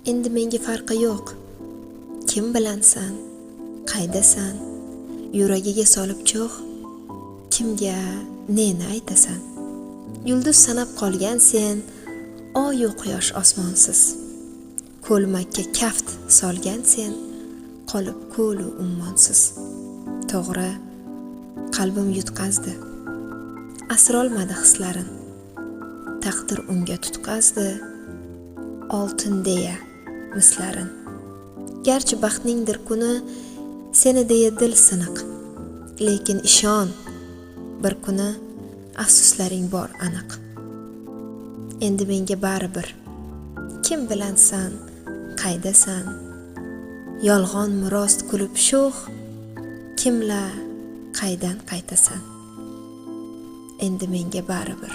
Endi menga farqi yo'q. Kim bilansan? Qaydasan? Yuragiga solib cho'g'. Kimga neni aytasan? Yulduz sanab qolgan sen, oy u quyosh osmonsiz. Ko'lmakka kaft solgan sen, qolib ko'lu ummonsiz. To'g'ri, qalbim yutqazdi. Asrolmadi hislarin. Taqdir unga tutqazdi, oltin deya mislarin. Garchi baxtningdir kuni, seni deya dil siniq. Lekin ishon, bir kuni afsuslaring bor aniq. Endi menga baribir. Kim bilansan, qaydasan? Yolg'on rost kulib sho'x, kimla qaydan qaytasan? Endi menga baribir.